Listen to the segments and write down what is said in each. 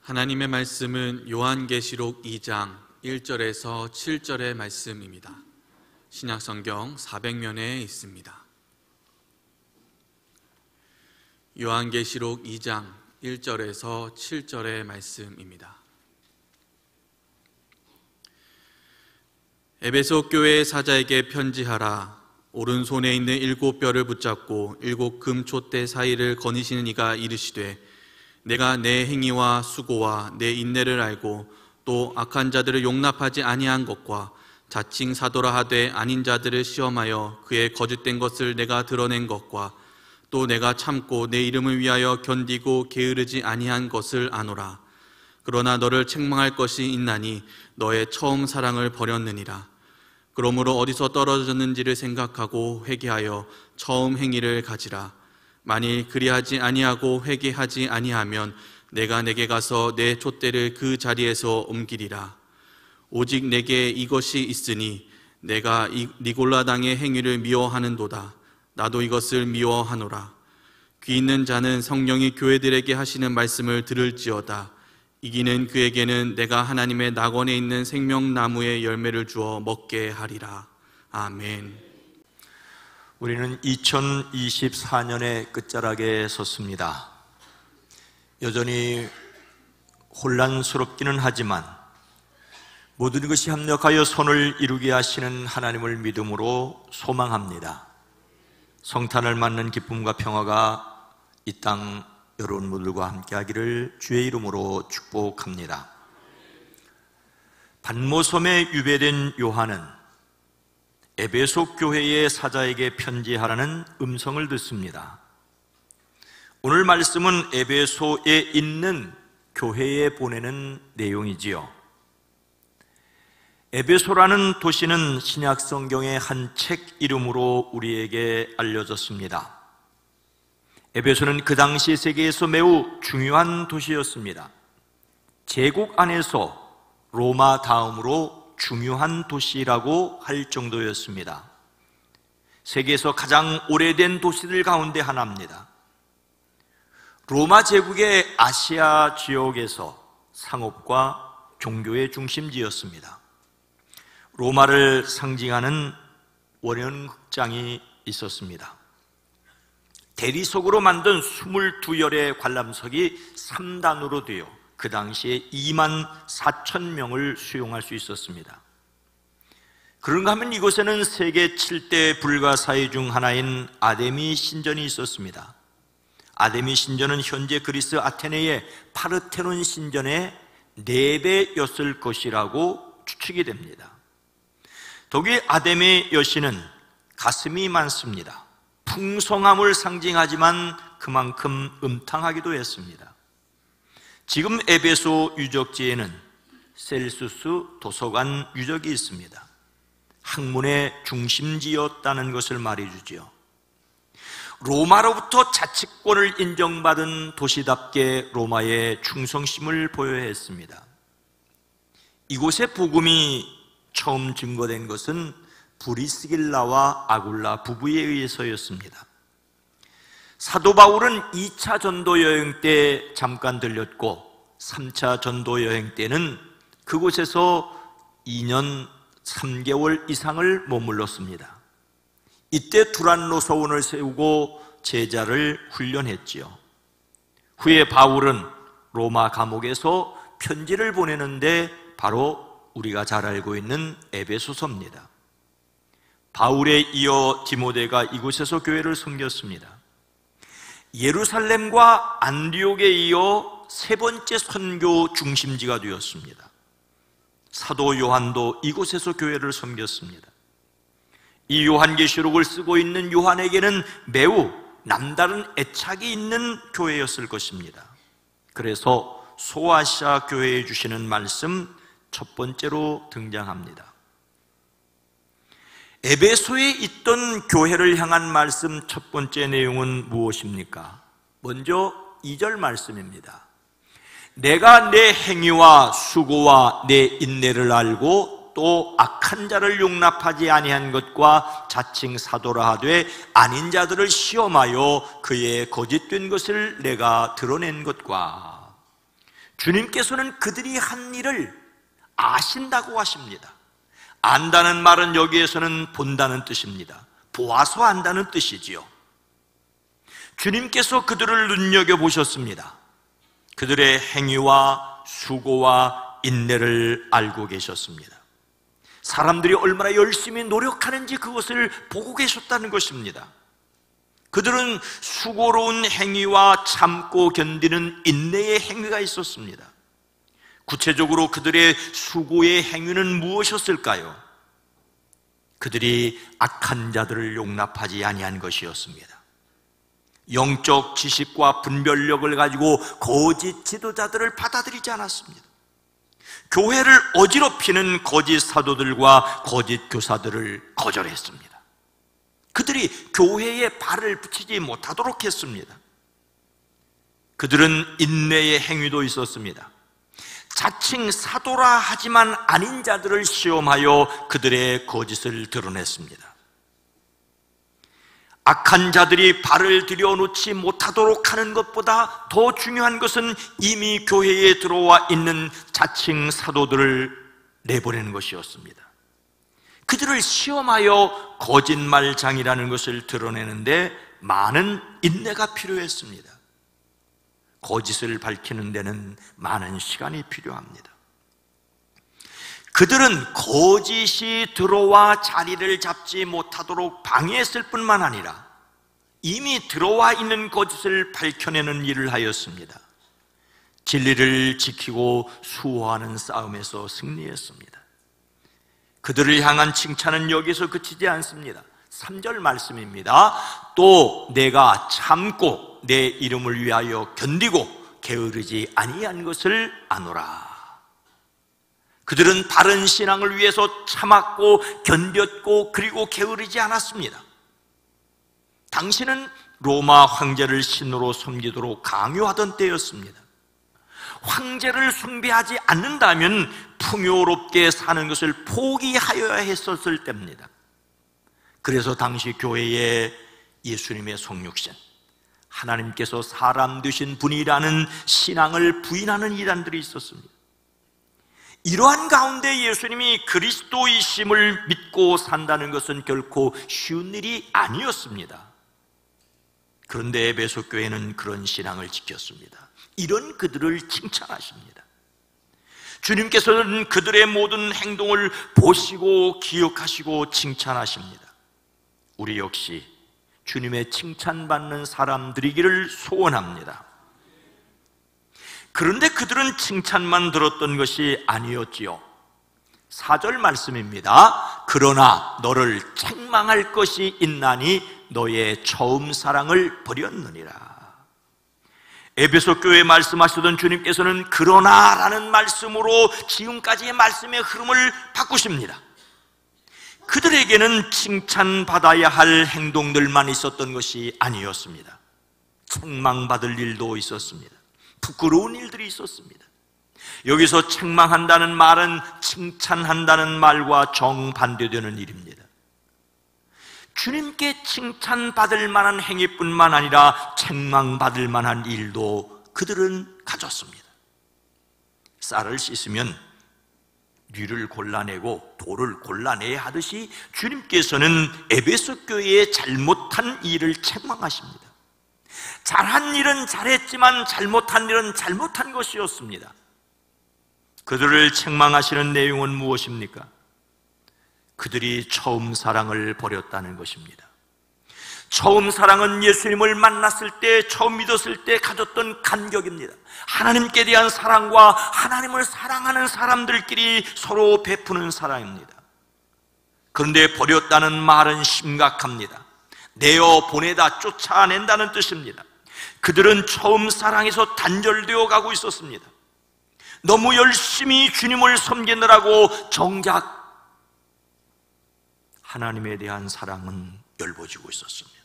하나님의 말씀은 요한계시록 2장 1절에서 7절의 말씀입니다. 신약성경 400면에 있습니다. 요한계시록 2장 1절에서 7절의 말씀입니다. 에베소 교회의 사자에게 편지하라. 오른손에 있는 7뼈를 붙잡고 7 금촛대 사이를 거니시는 이가 이르시되, 내가 내 행위와 수고와 내 인내를 알고 또 악한 자들을 용납하지 아니한 것과 자칭 사도라 하되 아닌 자들을 시험하여 그의 거짓된 것을 내가 드러낸 것과 또 내가 참고 내 이름을 위하여 견디고 게으르지 아니한 것을 아노라. 그러나 너를 책망할 것이 있나니 너의 처음 사랑을 버렸느니라. 그러므로 어디서 떨어졌는지를 생각하고 회개하여 처음 행위를 가지라. 만일 그리하지 아니하고 회개하지 아니하면 내가 내게 가서 내 촛대를 그 자리에서 옮기리라. 오직 내게 이것이 있으니 내가 니골라 당의 행위를 미워하는도다. 나도 이것을 미워하노라. 귀 있는 자는 성령이 교회들에게 하시는 말씀을 들을지어다. 이기는 그에게는 내가 하나님의 낙원에 있는 생명나무의 열매를 주어 먹게 하리라. 아멘. 우리는 2024년의 끝자락에 섰습니다. 여전히 혼란스럽기는 하지만 모든 것이 합력하여 선을 이루게 하시는 하나님을 믿음으로 소망합니다. 성탄을 맞는 기쁨과 평화가 이 땅 여러분들과 함께하기를 주의 이름으로 축복합니다. 반모섬에 유배된 요한은 에베소 교회의 사자에게 편지하라는 음성을 듣습니다. 오늘 말씀은 에베소에 있는 교회에 보내는 내용이지요. 에베소라는 도시는 신약 성경의 한 책 이름으로 우리에게 알려졌습니다. 에베소는 그 당시 세계에서 매우 중요한 도시였습니다. 제국 안에서 로마 다음으로 중요한 도시라고 할 정도였습니다. 세계에서 가장 오래된 도시들 가운데 하나입니다. 로마 제국의 아시아 지역에서 상업과 종교의 중심지였습니다. 로마를 상징하는 원형극장이 있었습니다. 대리석으로 만든 22열의 관람석이 3단으로 되어 그 당시에 24,000명을 수용할 수 있었습니다. 그런가 하면 이곳에는 세계 7대 불가사의 중 하나인 아데미 신전이 있었습니다. 아데미 신전은 현재 그리스 아테네의 파르테논 신전의 4배였을 것이라고 추측이 됩니다. 독일 아데미 여신은 가슴이 많습니다. 풍성함을 상징하지만 그만큼 음탕하기도 했습니다. 지금 에베소 유적지에는 셀수스 도서관 유적이 있습니다. 학문의 중심지였다는 것을 말해주지요. 로마로부터 자치권을 인정받은 도시답게 로마의 충성심을 보여야 했습니다. 이곳의 복음이 처음 증거된 것은 브리스길라와 아굴라 부부에 의해서였습니다. 사도 바울은 2차 전도 여행 때 잠깐 들렸고 3차 전도 여행 때는 그곳에서 2년 3개월 이상을 머물렀습니다. 이때 두란노 서원을 세우고 제자를 훈련했지요. 후에 바울은 로마 감옥에서 편지를 보내는데 바로 우리가 잘 알고 있는 에베소서입니다. 바울에 이어 디모데가 이곳에서 교회를 섬겼습니다. 예루살렘과 안디옥에 이어 3번째 선교 중심지가 되었습니다. 사도 요한도 이곳에서 교회를 섬겼습니다. 이 요한계시록을 쓰고 있는 요한에게는 매우 남다른 애착이 있는 교회였을 것입니다. 그래서 소아시아 교회에 주시는 말씀 첫 번째로 등장합니다. 에베소에 있던 교회를 향한 말씀 첫 번째 내용은 무엇입니까? 먼저 2절 말씀입니다. 내가 내 행위와 수고와 내 인내를 알고 또 악한 자를 용납하지 아니한 것과 자칭 사도라 하되 아닌 자들을 시험하여 그의 거짓된 것을 내가 드러낸 것과 주님께서는 그들이 한 일을 아신다고 하십니다. 안다는 말은 여기에서는 본다는 뜻입니다. 보아서 안다는 뜻이지요. 주님께서 그들을 눈여겨보셨습니다. 그들의 행위와 수고와 인내를 알고 계셨습니다. 사람들이 얼마나 열심히 노력하는지 그것을 보고 계셨다는 것입니다. 그들은 수고로운 행위와 참고 견디는 인내의 행위가 있었습니다. 구체적으로 그들의 수고의 행위는 무엇이었을까요? 그들이 악한 자들을 용납하지 아니한 것이었습니다. 영적 지식과 분별력을 가지고 거짓 지도자들을 받아들이지 않았습니다. 교회를 어지럽히는 거짓 사도들과 거짓 교사들을 거절했습니다. 그들이 교회에 발을 붙이지 못하도록 했습니다. 그들은 인내의 행위도 있었습니다. 자칭 사도라 하지만 아닌 자들을 시험하여 그들의 거짓을 드러냈습니다. 악한 자들이 발을 들여놓지 못하도록 하는 것보다 더 중요한 것은 이미 교회에 들어와 있는 자칭 사도들을 내보내는 것이었습니다. 그들을 시험하여 거짓말장이라는 것을 드러내는데 많은 인내가 필요했습니다. 거짓을 밝히는 데는 많은 시간이 필요합니다. 그들은 거짓이 들어와 자리를 잡지 못하도록 방해했을 뿐만 아니라 이미 들어와 있는 거짓을 밝혀내는 일을 하였습니다. 진리를 지키고 수호하는 싸움에서 승리했습니다. 그들을 향한 칭찬은 여기서 그치지 않습니다. 3절 말씀입니다. 또 내가 참고 내 이름을 위하여 견디고 게으르지 아니한 것을 아노라. 그들은 바른 신앙을 위해서 참았고 견뎠고 그리고 게으르지 않았습니다. 당시는 로마 황제를 신으로 섬기도록 강요하던 때였습니다. 황제를 숭배하지 않는다면 풍요롭게 사는 것을 포기하여야 했었을 때입니다. 그래서 당시 교회에 예수님의 성육신, 하나님께서 사람 되신 분이라는 신앙을 부인하는 이단들이 있었습니다. 이러한 가운데 예수님이 그리스도이심을 믿고 산다는 것은 결코 쉬운 일이 아니었습니다. 그런데 에베소 교회는 그런 신앙을 지켰습니다. 이런 그들을 칭찬하십니다. 주님께서는 그들의 모든 행동을 보시고 기억하시고 칭찬하십니다. 우리 역시 주님의 칭찬받는 사람들이기를 소원합니다. 그런데 그들은 칭찬만 들었던 것이 아니었지요. 4절 말씀입니다. 그러나 너를 책망할 것이 있나니 너의 처음 사랑을 버렸느니라. 에베소 교회에 말씀하시던 주님께서는 그러나라는 말씀으로 지금까지의 말씀의 흐름을 바꾸십니다. 그들에게는 칭찬받아야 할 행동들만 있었던 것이 아니었습니다. 책망받을 일도 있었습니다. 부끄러운 일들이 있었습니다. 여기서 책망한다는 말은 칭찬한다는 말과 정반대되는 일입니다. 주님께 칭찬받을 만한 행위뿐만 아니라 책망받을 만한 일도 그들은 가졌습니다. 쌀을 씻으면 뉘를 골라내고 돌을 골라내야 하듯이 주님께서는 에베소 교회의 잘못한 일을 책망하십니다. 잘한 일은 잘했지만 잘못한 일은 잘못한 것이었습니다. 그들을 책망하시는 내용은 무엇입니까? 그들이 처음 사랑을 버렸다는 것입니다. 처음 사랑은 예수님을 만났을 때, 처음 믿었을 때 가졌던 감격입니다. 하나님께 대한 사랑과 하나님을 사랑하는 사람들끼리 서로 베푸는 사랑입니다. 그런데 버렸다는 말은 심각합니다. 내어 보내다 쫓아낸다는 뜻입니다. 그들은 처음 사랑에서 단절되어 가고 있었습니다. 너무 열심히 주님을 섬기느라고 정작 하나님에 대한 사랑은 열버지고 있었습니다.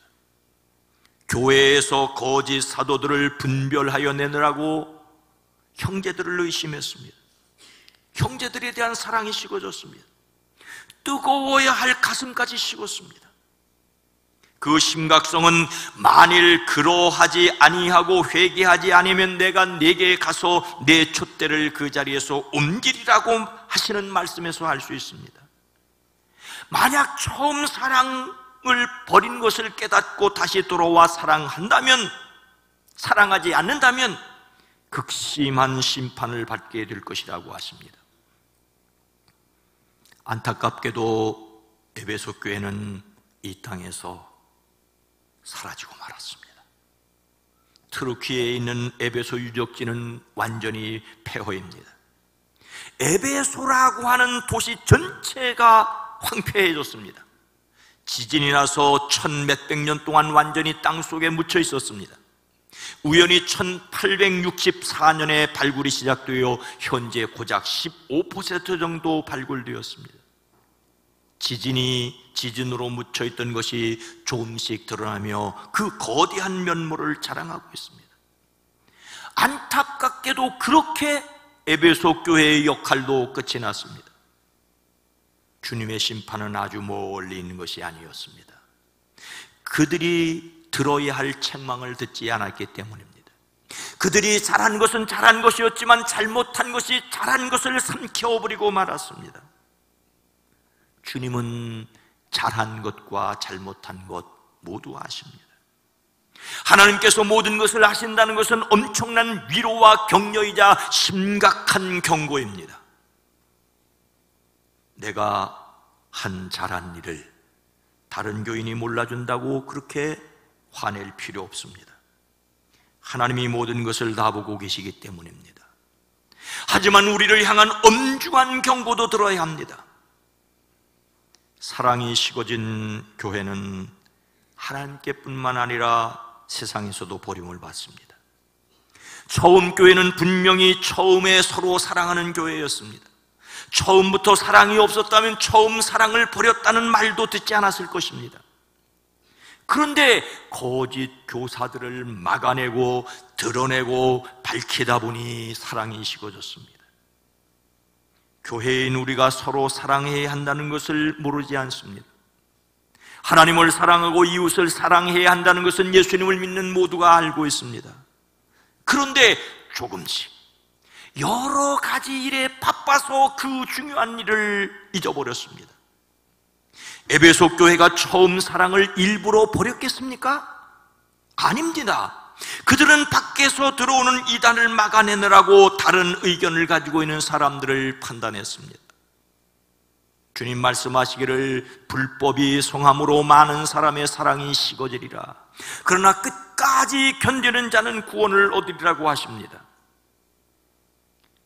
교회에서 거짓 사도들을 분별하여 내느라고 형제들을 의심했습니다. 형제들에 대한 사랑이 식어졌습니다. 뜨거워야 할 가슴까지 식었습니다. 그 심각성은 만일 그러하지 아니하고 회개하지 않으면 내가 네게 가서 내 촛대를 그 자리에서 옮기리라고 하시는 말씀에서 알 수 있습니다. 만약 처음 사랑을 버린 것을 깨닫고 다시 돌아와 사랑하지 않는다면 극심한 심판을 받게 될 것이라고 하십니다. 안타깝게도 에베소 교회는 이 땅에서 사라지고 말았습니다. 트루키에 있는 에베소 유적지는 완전히 폐허입니다. 에베소라고 하는 도시 전체가 황폐해졌습니다. 지진이 나서 천몇백 년 동안 완전히 땅속에 묻혀 있었습니다. 우연히 1864년에 발굴이 시작되어 현재 고작 15% 정도 발굴되었습니다. 지진으로 묻혀있던 것이 조금씩 드러나며 그 거대한 면모를 자랑하고 있습니다. 안타깝게도 그렇게 에베소 교회의 역할도 끝이 났습니다. 주님의 심판은 아주 멀리 있는 것이 아니었습니다. 그들이 들어야 할 책망을 듣지 않았기 때문입니다. 그들이 잘한 것은 잘한 것이었지만 잘못한 것이 잘한 것을 삼켜버리고 말았습니다. 주님은 잘한 것과 잘못한 것 모두 아십니다. 하나님께서 모든 것을 아신다는 것은 엄청난 위로와 격려이자 심각한 경고입니다. 내가 한 잘한 일을 다른 교인이 몰라준다고 그렇게 화낼 필요 없습니다. 하나님이 모든 것을 다 보고 계시기 때문입니다. 하지만 우리를 향한 엄중한 경고도 들어야 합니다. 사랑이 식어진 교회는 하나님께뿐만 아니라 세상에서도 버림을 받습니다. 처음 교회는 분명히 처음에 서로 사랑하는 교회였습니다. 처음부터 사랑이 없었다면 처음 사랑을 버렸다는 말도 듣지 않았을 것입니다. 그런데 거짓 교사들을 막아내고 드러내고 밝히다 보니 사랑이 식어졌습니다. 교회인 우리가 서로 사랑해야 한다는 것을 모르지 않습니다. 하나님을 사랑하고 이웃을 사랑해야 한다는 것은 예수님을 믿는 모두가 알고 있습니다. 그런데 조금씩 여러 가지 일에 바빠서 그 중요한 일을 잊어버렸습니다. 에베소 교회가 처음 사랑을 일부러 버렸겠습니까? 아닙니다. 그들은 밖에서 들어오는 이단을 막아내느라고 다른 의견을 가지고 있는 사람들을 판단했습니다. 주님 말씀하시기를 불법이 성함으로 많은 사람의 사랑이 식어지리라. 그러나 끝까지 견디는 자는 구원을 얻으리라고 하십니다.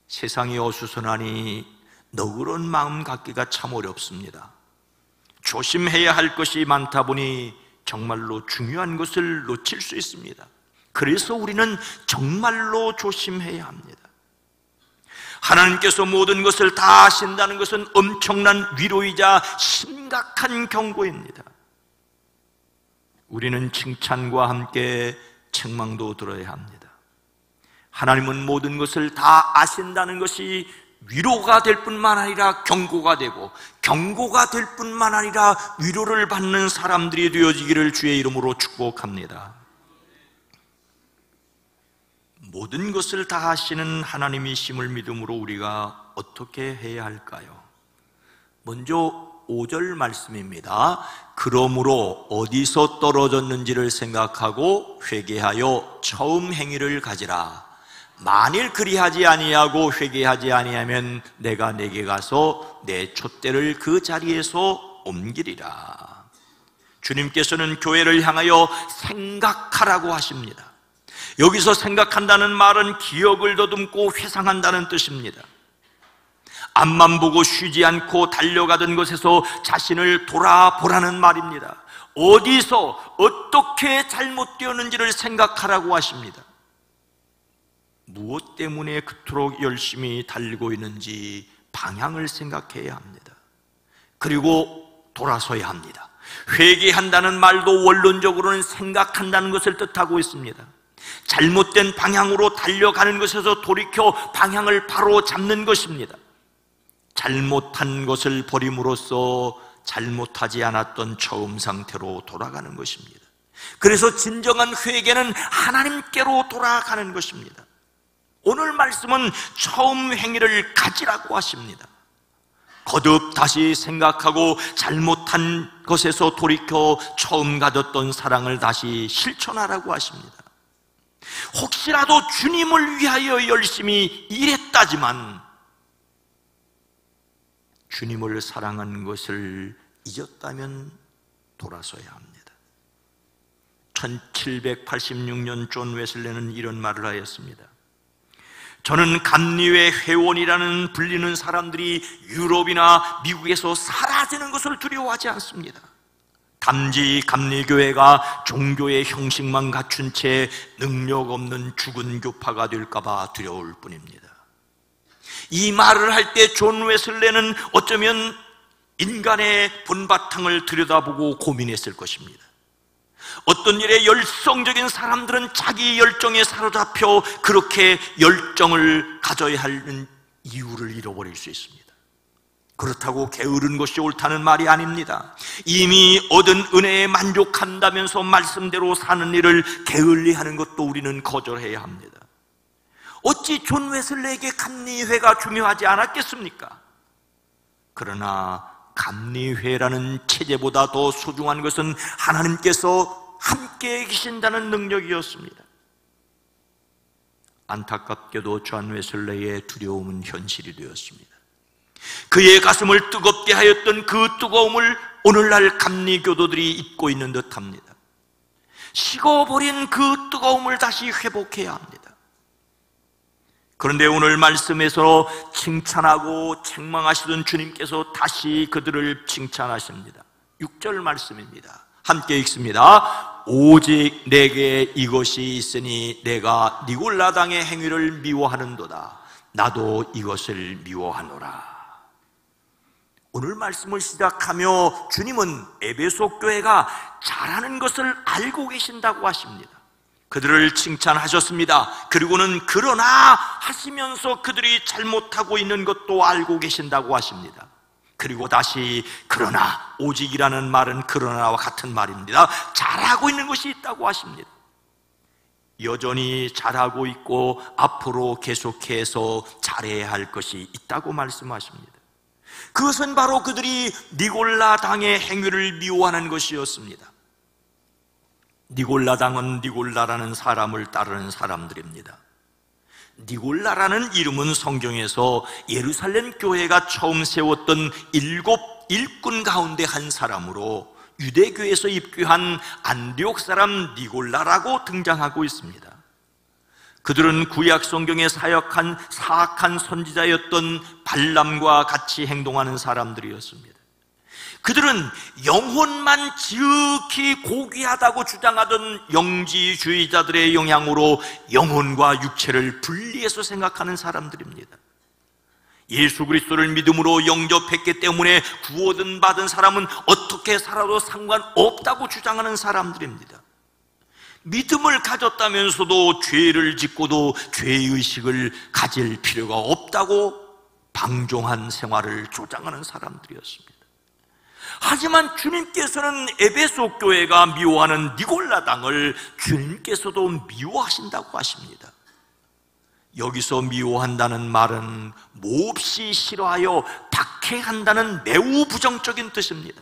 세상이 어수선하니 너그러운 마음 갖기가 참 어렵습니다. 조심해야 할 것이 많다 보니 정말로 중요한 것을 놓칠 수 있습니다. 그래서 우리는 정말로 조심해야 합니다. 하나님께서 모든 것을 다 아신다는 것은 엄청난 위로이자 심각한 경고입니다. 우리는 칭찬과 함께 책망도 들어야 합니다. 하나님은 모든 것을 다 아신다는 것이 위로가 될 뿐만 아니라 경고가 되고, 경고가 될 뿐만 아니라 위로를 받는 사람들이 되어지기를 주의 이름으로 축복합니다. 모든 것을 다 아시는 하나님이심을 믿음으로 우리가 어떻게 해야 할까요? 먼저 5절 말씀입니다. 그러므로 어디서 떨어졌는지를 생각하고 회개하여 처음 행위를 가지라. 만일 그리하지 아니하고 회개하지 아니하면 내가 내게 가서 내 촛대를 그 자리에서 옮기리라. 주님께서는 교회를 향하여 생각하라고 하십니다. 여기서 생각한다는 말은 기억을 더듬고 회상한다는 뜻입니다. 앞만 보고 쉬지 않고 달려가던 것에서 자신을 돌아보라는 말입니다. 어디서 어떻게 잘못되었는지를 생각하라고 하십니다. 무엇 때문에 그토록 열심히 달리고 있는지 방향을 생각해야 합니다. 그리고 돌아서야 합니다. 회개한다는 말도 원론적으로는 생각한다는 것을 뜻하고 있습니다. 잘못된 방향으로 달려가는 것에서 돌이켜 방향을 바로 잡는 것입니다. 잘못한 것을 버림으로써 잘못하지 않았던 처음 상태로 돌아가는 것입니다. 그래서 진정한 회개는 하나님께로 돌아가는 것입니다. 오늘 말씀은 처음 행위를 가지라고 하십니다. 거듭 다시 생각하고 잘못한 것에서 돌이켜 처음 가졌던 사랑을 다시 실천하라고 하십니다. 혹시라도 주님을 위하여 열심히 일했다지만 주님을 사랑한 것을 잊었다면 돌아서야 합니다. 1786년 존 웨슬레는 이런 말을 하였습니다. 저는 감리회 회원이라는 불리는 사람들이 유럽이나 미국에서 사라지는 것을 두려워하지 않습니다. 단지 감리교회가 종교의 형식만 갖춘 채 능력 없는 죽은 교파가 될까봐 두려울 뿐입니다. 이 말을 할 때 존 웨슬레는 어쩌면 인간의 본바탕을 들여다보고 고민했을 것입니다. 어떤 일에 열성적인 사람들은 자기 열정에 사로잡혀 그렇게 열정을 가져야 하는 이유를 잃어버릴 수 있습니다. 그렇다고 게으른 것이 옳다는 말이 아닙니다. 이미 얻은 은혜에 만족한다면서 말씀대로 사는 일을 게을리하는 것도 우리는 거절해야 합니다. 어찌 존 웨슬레에게 감리회가 중요하지 않았겠습니까? 그러나 감리회라는 체제보다 더 소중한 것은 하나님께서 함께 계신다는 능력이었습니다. 안타깝게도 존 웨슬레의 두려움은 현실이 되었습니다. 그의 가슴을 뜨겁게 하였던 그 뜨거움을 오늘날 감리교도들이 잊고 있는 듯합니다. 식어버린 그 뜨거움을 다시 회복해야 합니다. 그런데 오늘 말씀에서 칭찬하고 책망하시던 주님께서 다시 그들을 칭찬하십니다. 6절 말씀입니다. 함께 읽습니다. 오직 내게 이것이 있으니 내가 니골라 당의 행위를 미워하는도다. 나도 이것을 미워하노라. 오늘 말씀을 시작하며 주님은 에베소 교회가 잘하는 것을 알고 계신다고 하십니다. 그들을 칭찬하셨습니다. 그리고는 그러나 하시면서 그들이 잘못하고 있는 것도 알고 계신다고 하십니다. 그리고 다시 그러나, 오직이라는 말은 그러나와 같은 말입니다. 잘하고 있는 것이 있다고 하십니다. 여전히 잘하고 있고 앞으로 계속해서 잘해야 할 것이 있다고 말씀하십니다. 그것은 바로 그들이 니골라 당의 행위를 미워하는 것이었습니다. 니골라 당은 니골라라는 사람을 따르는 사람들입니다. 니골라라는 이름은 성경에서 예루살렘 교회가 처음 세웠던 7 일꾼 가운데 한 사람으로 유대교에서 입교한 안디옥 사람 니골라라고 등장하고 있습니다. 그들은 구약 성경에 사악한 선지자였던 발람과 같이 행동하는 사람들이었습니다. 그들은 영혼만 지극히 고귀하다고 주장하던 영지주의자들의 영향으로 영혼과 육체를 분리해서 생각하는 사람들입니다. 예수 그리스도를 믿음으로 영접했기 때문에 구원을 받은 사람은 어떻게 살아도 상관없다고 주장하는 사람들입니다. 믿음을 가졌다면서도 죄를 짓고도 죄의식을 가질 필요가 없다고 방종한 생활을 주장하는 사람들이었습니다. 하지만 주님께서는 에베소 교회가 미워하는 니골라 당을 주님께서도 미워하신다고 하십니다. 여기서 미워한다는 말은 몹시 싫어하여 박해한다는 매우 부정적인 뜻입니다.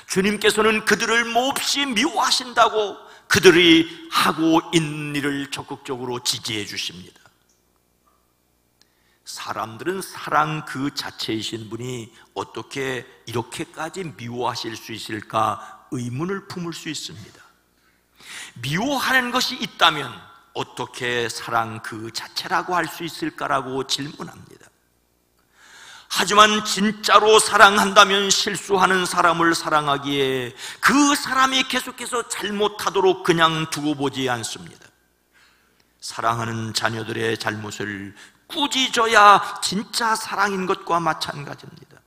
주님께서는 그들을 몹시 미워하신다고 그들이 하고 있는 일을 적극적으로 지지해 주십니다. 사람들은 사랑 그 자체이신 분이 어떻게 이렇게까지 미워하실 수 있을까 의문을 품을 수 있습니다. 미워하는 것이 있다면 어떻게 사랑 그 자체라고 할 수 있을까라고 질문합니다. 하지만 진짜로 사랑한다면 실수하는 사람을 사랑하기에 그 사람이 계속해서 잘못하도록 그냥 두고 보지 않습니다. 사랑하는 자녀들의 잘못을 꾸짖어야 진짜 사랑인 것과 마찬가지입니다.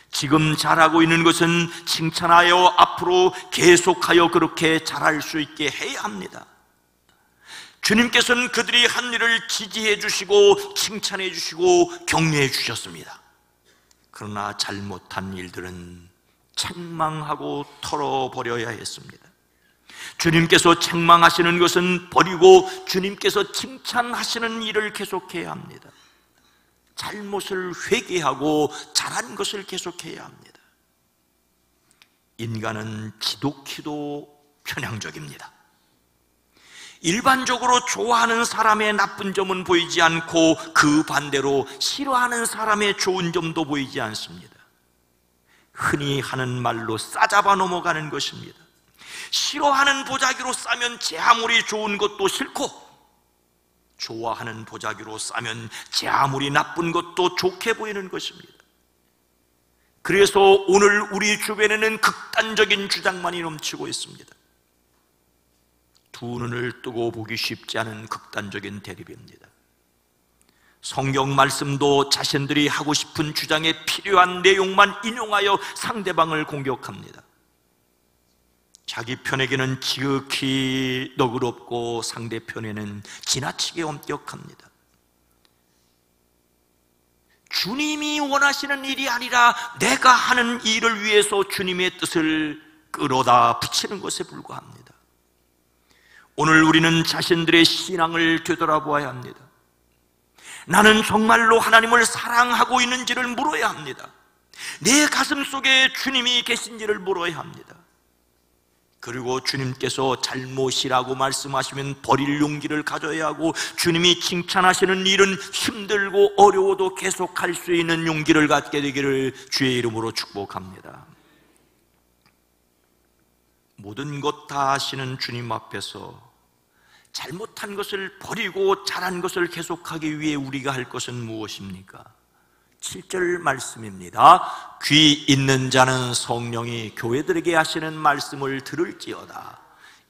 지금 잘하고 있는 것은 칭찬하여 앞으로 계속하여 그렇게 잘할 수 있게 해야 합니다. 주님께서는 그들이 한 일을 지지해 주시고 칭찬해 주시고 격려해 주셨습니다. 그러나 잘못한 일들은 책망하고 털어버려야 했습니다. 주님께서 책망하시는 것은 버리고 주님께서 칭찬하시는 일을 계속해야 합니다. 잘못을 회개하고 잘한 것을 계속해야 합니다. 인간은 지독히도 편향적입니다. 일반적으로 좋아하는 사람의 나쁜 점은 보이지 않고 그 반대로 싫어하는 사람의 좋은 점도 보이지 않습니다. 흔히 하는 말로 싸잡아 넘어가는 것입니다. 싫어하는 보자기로 싸면 제 아무리 좋은 것도 싫고, 좋아하는 보자기로 싸면 제 아무리 나쁜 것도 좋게 보이는 것입니다. 그래서 오늘 우리 주변에는 극단적인 주장만이 넘치고 있습니다. 두 눈을 뜨고 보기 쉽지 않은 극단적인 대립입니다. 성경 말씀도 자신들이 하고 싶은 주장에 필요한 내용만 인용하여 상대방을 공격합니다. 자기 편에게는 지극히 너그럽고 상대편에는 지나치게 엄격합니다. 주님이 원하시는 일이 아니라 내가 하는 일을 위해서 주님의 뜻을 끌어다 붙이는 것에 불과합니다. 오늘 우리는 자신들의 신앙을 되돌아보아야 합니다. 나는 정말로 하나님을 사랑하고 있는지를 물어야 합니다. 내 가슴 속에 주님이 계신지를 물어야 합니다. 그리고 주님께서 잘못이라고 말씀하시면 버릴 용기를 가져야 하고, 주님이 칭찬하시는 일은 힘들고 어려워도 계속할 수 있는 용기를 갖게 되기를 주의 이름으로 축복합니다. 모든 것 다 아시는 주님 앞에서 잘못한 것을 버리고 잘한 것을 계속하기 위해 우리가 할 것은 무엇입니까? 7절 말씀입니다. 귀 있는 자는 성령이 교회들에게 하시는 말씀을 들을지어다.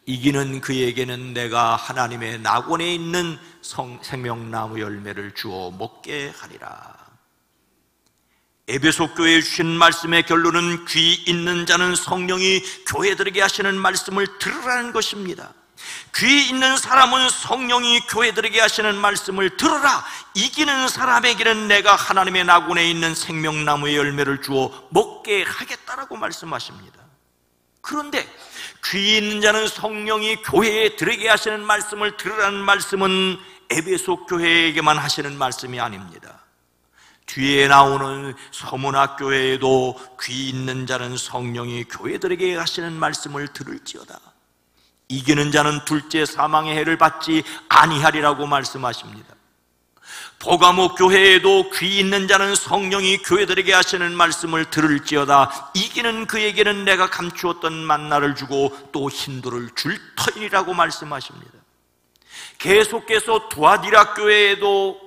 이기는 그에게는 내가 하나님의 낙원에 있는 생명나무 열매를 주어 먹게 하리라. 에베소 교회에 주신 말씀의 결론은 귀 있는 자는 성령이 교회들에게 하시는 말씀을 들으라는 것입니다. 귀 있는 사람은 성령이 교회들에게 하시는 말씀을 들으라. 이기는 사람에게는 내가 하나님의 낙원에 있는 생명나무의 열매를 주어 먹게 하겠다라고 말씀하십니다. 그런데 귀 있는 자는 성령이 교회들에게 하시는 말씀을 들으라는 말씀은 에베소 교회에게만 하시는 말씀이 아닙니다. 뒤에 나오는 서문학교회에도 귀 있는 자는 성령이 교회들에게 하시는 말씀을 들을지어다. 이기는 자는 둘째 사망의 해를 받지 아니하리라고 말씀하십니다. 버가모 교회에도 귀 있는 자는 성령이 교회들에게 하시는 말씀을 들을지어다. 이기는 그에게는 내가 감추었던 만나를 주고 또 hin도를 줄 터이라고 말씀하십니다. 계속해서 두아디라 교회에도,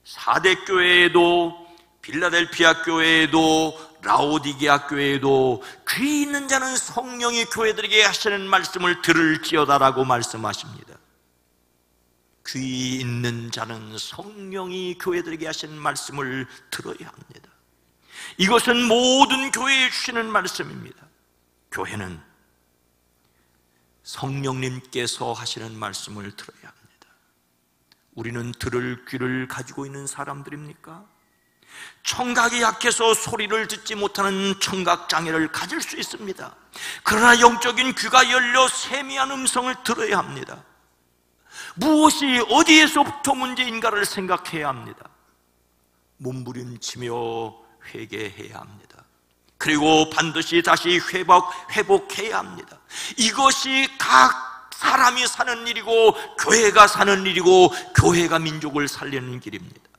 사대 교회에도, 빌라델피아 교회에도, 라오디게아 교회에도 귀 있는 자는 성령이 교회들에게 하시는 말씀을 들을지어다라고 말씀하십니다. 귀 있는 자는 성령이 교회들에게 하시는 말씀을 들어야 합니다. 이것은 모든 교회에 주시는 말씀입니다. 교회는 성령님께서 하시는 말씀을 들어야 합니다. 우리는 들을 귀를 가지고 있는 사람들입니까? 청각이 약해서 소리를 듣지 못하는 청각장애를 가질 수 있습니다. 그러나 영적인 귀가 열려 세미한 음성을 들어야 합니다. 무엇이 어디에서부터 문제인가를 생각해야 합니다. 몸부림치며 회개해야 합니다. 그리고 반드시 다시 회복해야 합니다. 이것이 각 사람이 사는 일이고 교회가 사는 일이고 교회가 민족을 살리는 길입니다.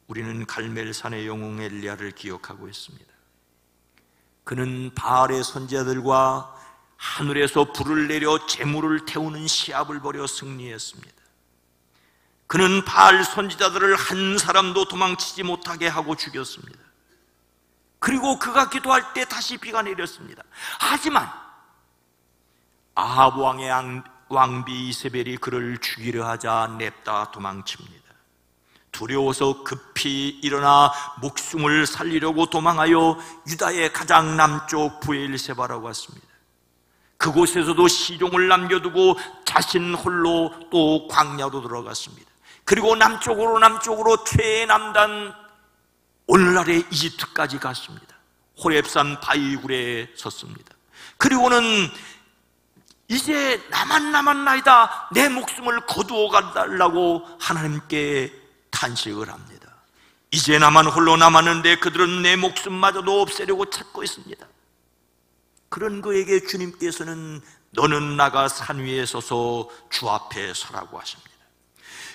우리는 갈멜산의 영웅 엘리야를 기억하고 있습니다. 그는 바알의 선지자들과 하늘에서 불을 내려 재물을 태우는 시합을 벌여 승리했습니다. 그는 바알 선지자들을 한 사람도 도망치지 못하게 하고 죽였습니다. 그리고 그가 기도할 때 다시 비가 내렸습니다. 하지만 아합 왕의 왕비 이세벨이 그를 죽이려 하자 냅다 도망칩니다. 두려워서 급히 일어나 목숨을 살리려고 도망하여 유다의 가장 남쪽 브엘세바라고 왔습니다. 그곳에서도 시종을 남겨두고 자신 홀로 또 광야로 들어갔습니다. 그리고 남쪽으로 최남단 오늘날의 이집트까지 갔습니다. 호렙산 바위굴에 섰습니다. 그리고는 이제 나만 남았나이다, 내 목숨을 거두어 가달라고 하나님께 탄식을 합니다. 이제 나만 홀로 남았는데 그들은 내 목숨마저도 없애려고 찾고 있습니다. 그런 그에게 주님께서는 너는 나가 산 위에 서서 주 앞에 서라고 하십니다.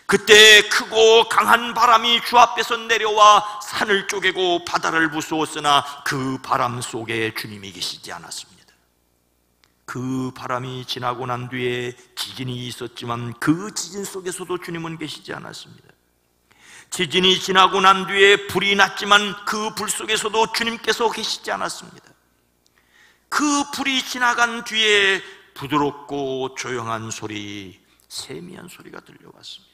그때 크고 강한 바람이 주 앞에서 내려와 산을 쪼개고 바다를 부수었으나 그 바람 속에 주님이 계시지 않았습니다. 그 바람이 지나고 난 뒤에 지진이 있었지만 그 지진 속에서도 주님은 계시지 않았습니다. 지진이 지나고 난 뒤에 불이 났지만 그 불 속에서도 주님께서 계시지 않았습니다. 그 불이 지나간 뒤에 부드럽고 조용한 소리, 세미한 소리가 들려왔습니다.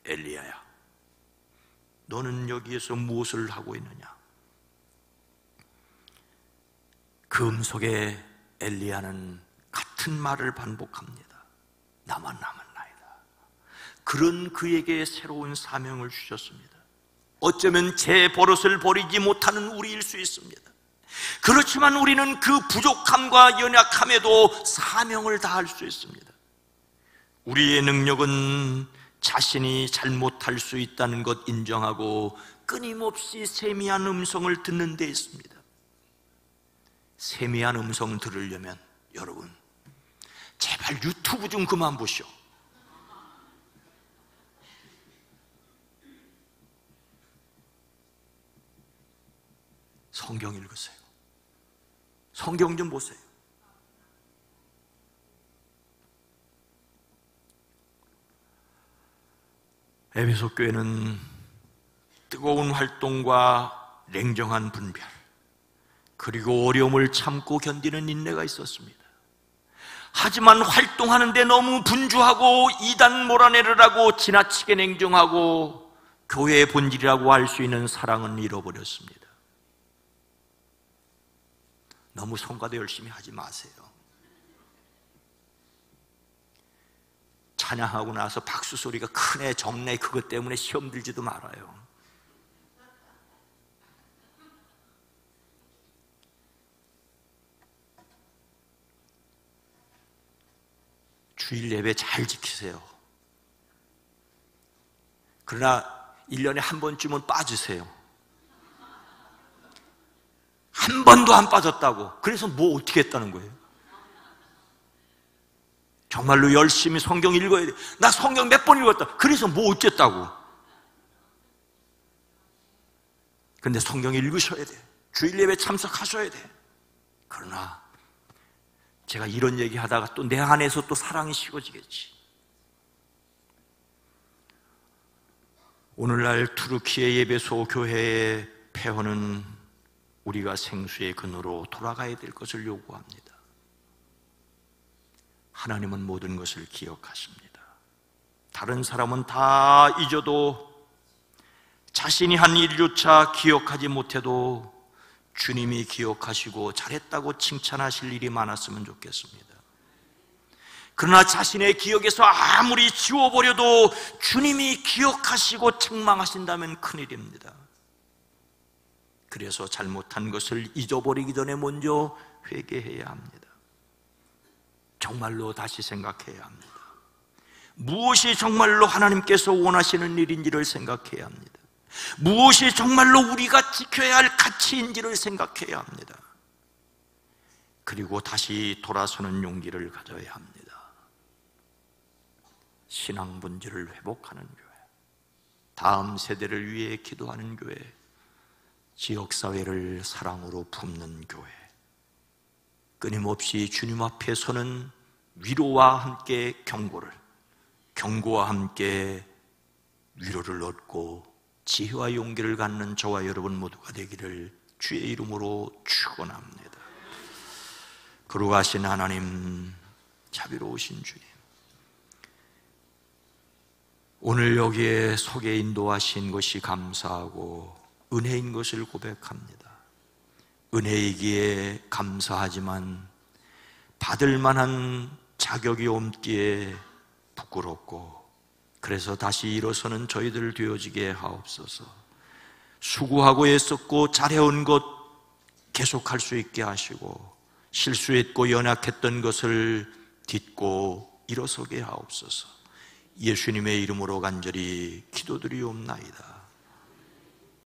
엘리야야, 너는 여기에서 무엇을 하고 있느냐? 그 음속에 엘리야는 같은 말을 반복합니다. 나만 남았나이다. 그런 그에게 새로운 사명을 주셨습니다. 어쩌면 제 버릇을 버리지 못하는 우리일 수 있습니다. 그렇지만 우리는 그 부족함과 연약함에도 사명을 다할 수 있습니다. 우리의 능력은 자신이 잘못할 수 있다는 것 인정하고 끊임없이 세미한 음성을 듣는 데 있습니다. 세미한 음성 들으려면 여러분 제발 유튜브 좀 그만 보시오. 성경 읽으세요. 성경 좀 보세요. 에베소 교회는 뜨거운 활동과 냉정한 분별, 그리고 어려움을 참고 견디는 인내가 있었습니다. 하지만 활동하는데 너무 분주하고 이단 몰아내를 하고 지나치게 냉정하고 교회의 본질이라고 할 수 있는 사랑은 잃어버렸습니다. 너무 성가대 열심히 하지 마세요. 찬양하고 나서 박수 소리가 크네 적네 그것 때문에 시험 들지도 말아요. 주일 예배 잘 지키세요. 그러나 1년에 한 번쯤은 빠지세요. 한 번도 안 빠졌다고. 그래서 뭐 어떻게 했다는 거예요? 정말로 열심히 성경 읽어야 돼. 나 성경 몇 번 읽었다. 그래서 뭐 어쨌다고. 근데 성경 읽으셔야 돼. 주일 예배 참석하셔야 돼. 그러나 제가 이런 얘기 하다가 또 내 안에서 또 사랑이 식어지겠지. 오늘날 투르키의 예배소 교회의 폐허는 우리가 생수의 근으로 돌아가야 될 것을 요구합니다. 하나님은 모든 것을 기억하십니다. 다른 사람은 다 잊어도 자신이 한 일조차 기억하지 못해도 주님이 기억하시고 잘했다고 칭찬하실 일이 많았으면 좋겠습니다. 그러나 자신의 기억에서 아무리 지워버려도 주님이 기억하시고 책망하신다면 큰일입니다. 그래서 잘못한 것을 잊어버리기 전에 먼저 회개해야 합니다. 정말로 다시 생각해야 합니다. 무엇이 정말로 하나님께서 원하시는 일인지를 생각해야 합니다. 무엇이 정말로 우리가 지켜야 할 가치인지를 생각해야 합니다. 그리고 다시 돌아서는 용기를 가져야 합니다. 신앙 본질을 회복하는 교회, 다음 세대를 위해 기도하는 교회, 지역사회를 사랑으로 품는 교회, 끊임없이 주님 앞에 서는 위로와 함께 경고를, 경고와 함께 위로를 얻고 지혜와 용기를 갖는 저와 여러분 모두가 되기를 주의 이름으로 축원합니다. 거룩하신 하나님, 자비로우신 주님, 오늘 여기에 속에 인도하신 것이 감사하고 은혜인 것을 고백합니다. 은혜이기에 감사하지만 받을 만한 자격이 없기에 부끄럽고, 그래서 다시 일어서는 저희들 되어지게 하옵소서. 수고하고 애썼고 잘해온 것 계속할 수 있게 하시고 실수했고 연약했던 것을 딛고 일어서게 하옵소서. 예수님의 이름으로 간절히 기도드리옵나이다.